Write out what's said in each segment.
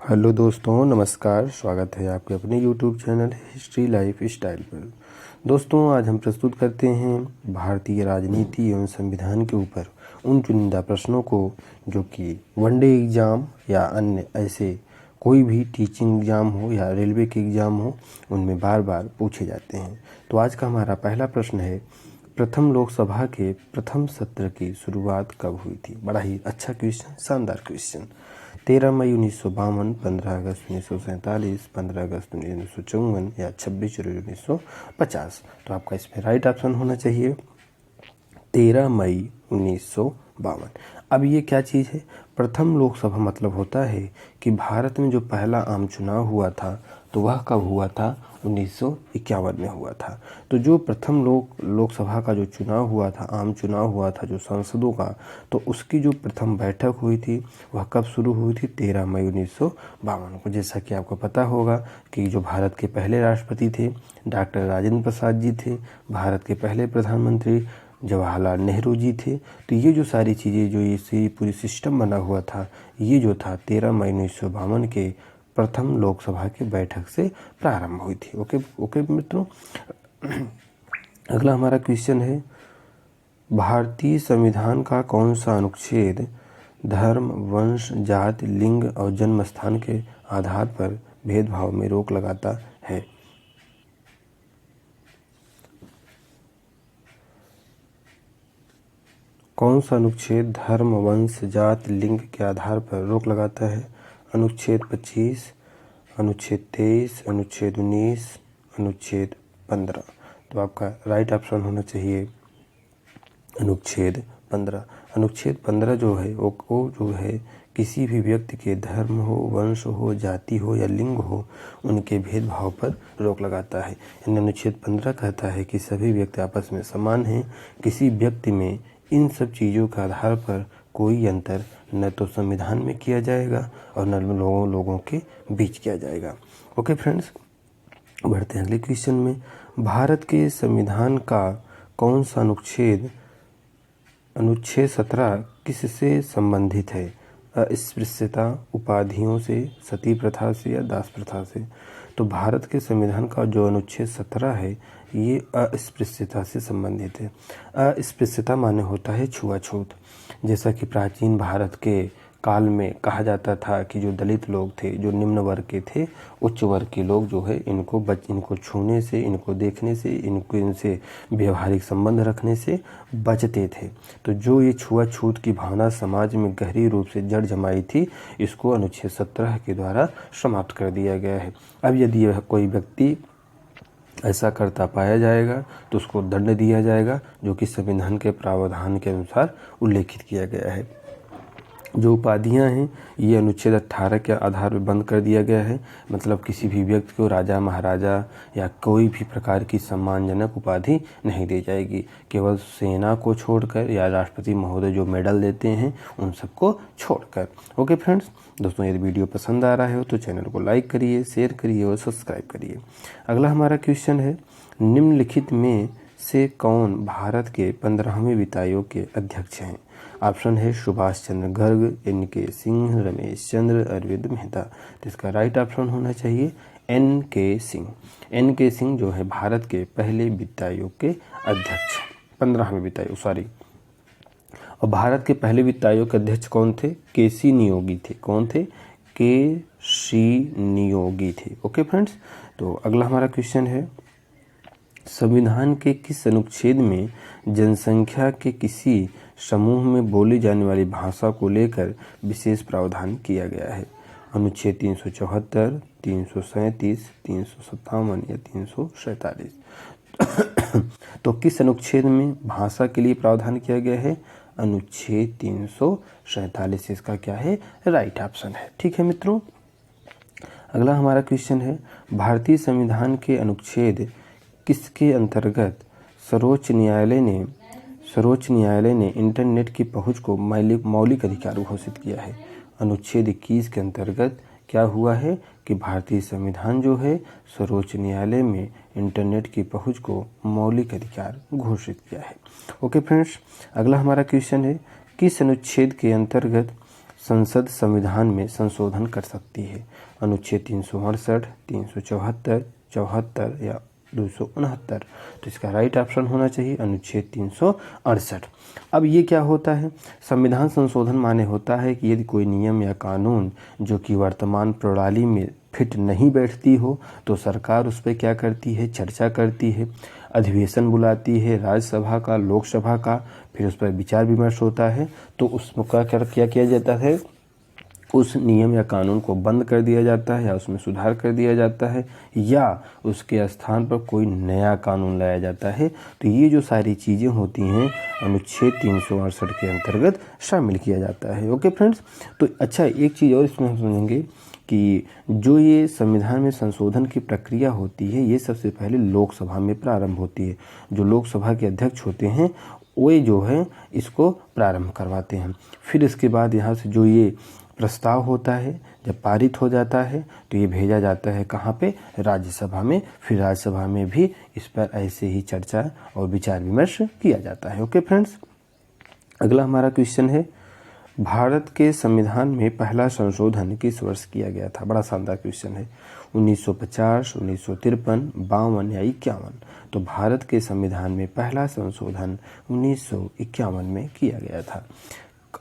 Hello दोस्तों, नमस्कार। स्वागत है आपके अपने YouTube channel history life style पर। दोस्तों, आज हम प्रस्तुत करते हैं भारतीय राजनीति एवं संविधान के ऊपर उन चुनिंदा प्रश्नों को जो कि वनडे एग्ज़ाम या अन्य ऐसे कोई भी टीचिंग एग्ज़ाम हो या रेलवे के एग्ज़ाम हो, उनमें बार बार पूछे जाते हैं। तो आज का हमारा पहला प्रश्न है, प्रथम लोकसभा के प्रथम सत्र की शुरुआत कब हुई थी? बड़ा ही अच्छा क्वेश्चन, शानदार क्वेश्चन। 13 मई 1952, 15 अगस्त 1947, 15 अगस्त 1954 या 26 जनवरी 1950। तो आपका इसमें राइट ऑप्शन होना चाहिए 13 मई 1952। अब ये क्या चीज़ है? प्रथम लोकसभा मतलब होता है कि भारत में जो पहला आम चुनाव हुआ था तो वह कब हुआ था? 1951 में हुआ था। तो जो प्रथम लोकसभा का जो चुनाव हुआ था, आम चुनाव हुआ था जो सांसदों का, तो उसकी जो प्रथम बैठक हुई थी वह कब शुरू हुई थी? 13 मई 1952 को। जैसा कि आपको पता होगा कि जो भारत के पहले राष्ट्रपति थे डॉक्टर राजेंद्र प्रसाद जी थे, भारत के पहले प्रधानमंत्री जवाहरलाल नेहरू जी थे। तो ये जो सारी चीज़ें, जो ये पूरी सिस्टम बना हुआ था, ये जो था 13 मई 1952 के प्रथम लोकसभा की बैठक से प्रारंभ हुई थी। ओके मित्रों। अगला हमारा क्वेश्चन है, भारतीय संविधान का कौन सा अनुच्छेद धर्म, वंश, जाति, लिंग और जन्म स्थान के आधार पर भेदभाव में रोक लगाता है? कौन सा अनुच्छेद धर्म, वंश, जाति, लिंग के आधार पर रोक लगाता है? अनुच्छेद 25, अनुच्छेद 23, अनुच्छेद 19, अनुच्छेद 15। तो आपका राइट ऑप्शन होना चाहिए अनुच्छेद 15। अनुच्छेद 15 जो है वो जो है किसी भी व्यक्ति के धर्म हो, वंश हो, जाति हो या लिंग हो, उनके भेदभाव पर रोक लगाता है। यानी अनुच्छेद 15 कहता है कि सभी व्यक्ति आपस में समान हैं, किसी व्यक्ति में इन सब चीज़ों के आधार पर कोई अंतर न तो संविधान में किया जाएगा और न लोगों के बीच किया जाएगा। ओके फ्रेंड्स, बढ़ते हैं अगले क्वेश्चन में। भारत के संविधान का कौन सा अनुच्छेद 17 किससे संबंधित है? अस्पृश्यता, उपाधियों से, सती प्रथा से या दास प्रथा से? तो भारत के संविधान का जो अनुच्छेद 17 है ये अस्पृश्यता से संबंधित है। अस्पृश्यता माने होता है छुआछूत। जैसा कि प्राचीन भारत के काल में कहा जाता था कि जो दलित लोग थे, जो निम्न वर्ग के थे, उच्च वर्ग के लोग जो है इनको छूने से, इनको देखने से, इनसे व्यवहारिक संबंध रखने से बचते थे। तो जो ये छुआछूत की भावना समाज में गहरी रूप से जड़ जमाई थी, इसको अनुच्छेद 17 के द्वारा समाप्त कर दिया गया है। अब यदि कोई व्यक्ति ऐसा करता पाया जाएगा तो उसको दंड दिया जाएगा, जो कि संविधान के प्रावधान के अनुसार उल्लेखित किया गया है। जो उपाधियां हैं ये अनुच्छेद 18 के आधार पर बंद कर दिया गया है। मतलब किसी भी व्यक्ति को राजा, महाराजा या कोई भी प्रकार की सम्मानजनक उपाधि नहीं दी जाएगी। केवल सेना को छोड़कर या राष्ट्रपति महोदय जो मेडल देते हैं उन सबको छोड़कर। ओके फ्रेंड्स, दोस्तों यदि वीडियो पसंद आ रहा हो तो चैनल को लाइक करिए, शेयर करिए और सब्सक्राइब करिए। अगला हमारा क्वेश्चन है, निम्नलिखित में से कौन भारत के 15वें वित्त आयोग के अध्यक्ष हैं? ऑप्शन है सुभाष चंद्र गर्ग, NK सिंह, रमेश चंद्र, अरविंद मेहता। तो इसका राइट ऑप्शन होना चाहिए NK सिंह। NK सिंह जो है भारत के पहले वित्त आयोग के अध्यक्ष, 15वें वित्त आयोग, सॉरी। और भारत के पहले वित्त आयोग के अध्यक्ष कौन थे? KC नियोगी थे। कौन थे? KC नियोगी थे। ओके फ्रेंड्स, तो अगला हमारा क्वेश्चन है, संविधान के किस अनुच्छेद में जनसंख्या के किसी समूह में बोली जाने वाली भाषा को लेकर विशेष प्रावधान किया गया है? अनुच्छेद 374, 337, 357 या 347? तो किस अनुच्छेद में भाषा के लिए प्रावधान किया गया है? अनुच्छेद 347। इसका क्या है? राइट ऑप्शन है। ठीक है मित्रों, अगला हमारा क्वेश्चन है, भारतीय संविधान के अनुच्छेद किसके अंतर्गत सर्वोच्च न्यायालय ने इंटरनेट की पहुंच को मौलिक अधिकार घोषित किया है? अनुच्छेद 21 के अंतर्गत क्या हुआ है कि भारतीय संविधान जो है सर्वोच्च न्यायालय में इंटरनेट की पहुंच को मौलिक अधिकार घोषित किया है। ओके फ्रेंड्स, अगला हमारा क्वेश्चन है, किस अनुच्छेद के अंतर्गत संसद संविधान में संशोधन कर सकती है? अनुच्छेद 368, 374, 74 या 269। तो इसका राइट ऑप्शन होना चाहिए अनुच्छेद 368। अब ये क्या होता है? संविधान संशोधन माने होता है कि यदि कोई नियम या कानून जो कि वर्तमान प्रणाली में फिट नहीं बैठती हो तो सरकार उस पर क्या करती है? चर्चा करती है, अधिवेशन बुलाती है राज्यसभा का, लोकसभा का, फिर उस पर विचार विमर्श होता है। तो उसमें क्या किया जाता है? उस नियम या कानून को बंद कर दिया जाता है या उसमें सुधार कर दिया जाता है या उसके स्थान पर कोई नया कानून लाया जाता है। तो ये जो सारी चीज़ें होती हैं अनुच्छेद 368 के अंतर्गत शामिल किया जाता है। ओके फ्रेंड्स, तो अच्छा एक चीज़ और इसमें हम समझेंगे कि जो ये संविधान में संशोधन की प्रक्रिया होती है ये सबसे पहले लोकसभा में प्रारंभ होती है। जो लोकसभा के अध्यक्ष होते हैं वे जो है इसको प्रारंभ करवाते हैं। फिर इसके बाद यहाँ से जो ये प्रस्ताव होता है जब पारित हो जाता है तो ये भेजा जाता है कहाँ पे? राज्यसभा में। फिर राज्यसभा में भी इस पर ऐसे ही चर्चा और विचार विमर्श किया जाता है। ओके फ्रेंड्स, अगला हमारा क्वेश्चन है भारत के संविधान में पहला संशोधन किस वर्ष किया गया था? बड़ा शानदार क्वेश्चन है। 1950, 1953, 52 या 51। तो भारत के संविधान में पहला संशोधन 1951 में किया गया था।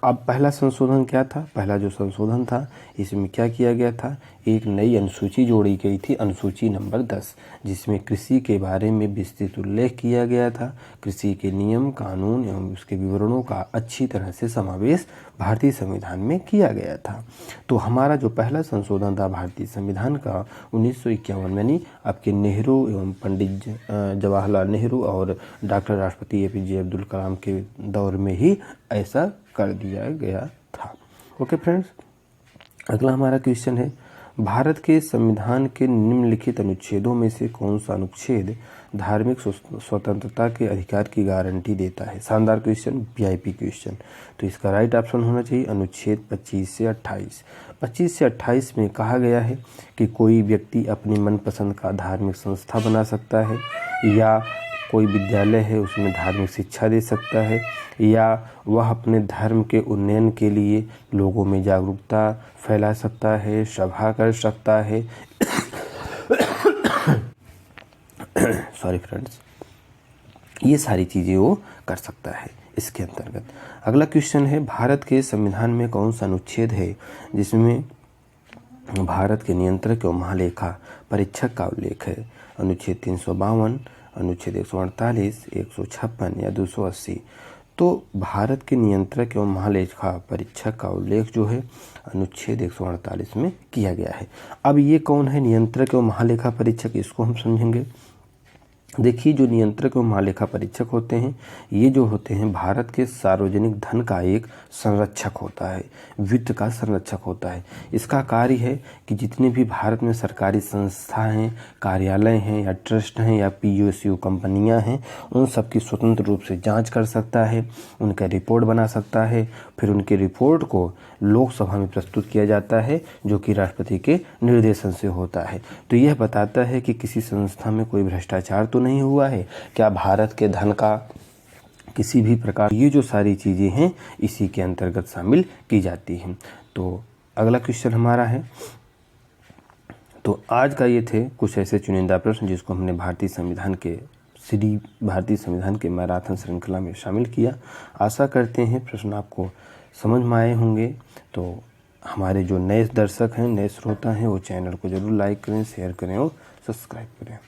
अब पहला संशोधन क्या था? पहला जो संशोधन था इसमें क्या किया गया था? एक नई अनुसूची जोड़ी गई थी, अनुसूची नंबर 10, जिसमें कृषि के बारे में विस्तृत उल्लेख किया गया था। कृषि के नियम, कानून एवं उसके विवरणों का अच्छी तरह से समावेश भारतीय संविधान में किया गया था। तो हमारा जो पहला संशोधन था भारतीय संविधान का 1951 में, यानी आपके नेहरू एवं पंडित जवाहरलाल नेहरू और डॉक्टर राष्ट्रपति APJ अब्दुल कलाम के दौर में ही ऐसा कर दिया गया था। ओके फ्रेंड्स, अगला हमारा क्वेश्चन है भारत के संविधान के निम्नलिखित अनुच्छेदों में से कौन सा अनुच्छेद धार्मिक स्वतंत्रता के अधिकार की गारंटी देता है? शानदार क्वेश्चन, VIP क्वेश्चन। तो इसका राइट ऑप्शन होना चाहिए अनुच्छेद 25 से 28। 25 से 28 में कहा गया है कि कोई व्यक्ति अपनी मनपसंद का धार्मिक संस्था बना सकता है या कोई विद्यालय है उसमें धार्मिक शिक्षा दे सकता है या वह अपने धर्म के उन्नयन के लिए लोगों में जागरूकता फैला सकता है, सभा कर सकता है सॉरी फ्रेंड्स, ये सारी चीज़ें वो कर सकता है इसके अंतर्गत। अगला क्वेश्चन है भारत के संविधान में कौन सा अनुच्छेद है जिसमें भारत के नियंत्रक एवं महालेखा परीक्षक का उल्लेख है? अनुच्छेद 352, अनुच्छेद 148, 156 या 280। तो भारत के नियंत्रक एवं महालेखा परीक्षक का उल्लेख जो है अनुच्छेद 148 में किया गया है। अब ये कौन है नियंत्रक एवं महालेखा परीक्षक, इसको हम समझेंगे। देखिए, जो नियंत्रक एवं महालेखा परीक्षक होते हैं ये जो होते हैं भारत के सार्वजनिक धन का एक संरक्षक होता है, वित्त का संरक्षक होता है। इसका कार्य है कि जितने भी भारत में सरकारी संस्थाएं हैं, कार्यालय हैं या ट्रस्ट हैं या PSU कंपनियां हैं, उन सब की स्वतंत्र रूप से जांच कर सकता है, उनका रिपोर्ट बना सकता है। फिर उनके रिपोर्ट को लोकसभा में प्रस्तुत किया जाता है जो कि राष्ट्रपति के निर्देशन से होता है। तो यह बताता है कि किसी संस्था में कोई भ्रष्टाचार तो नहीं हुआ है, क्या भारत के धन का किसी भी प्रकार, ये जो सारी चीज़ें हैं इसी के अंतर्गत शामिल की जाती हैं। तो अगला क्वेश्चन हमारा है, तो आज का ये थे कुछ ऐसे चुनिंदा प्रश्न जिसको हमने भारतीय संविधान के मैराथन श्रृंखला में शामिल किया। आशा करते हैं प्रश्न आपको समझ में आए होंगे। तो हमारे जो नए दर्शक हैं, नए श्रोता हैं, वो चैनल को जरूर लाइक करें, शेयर करें और सब्सक्राइब करें।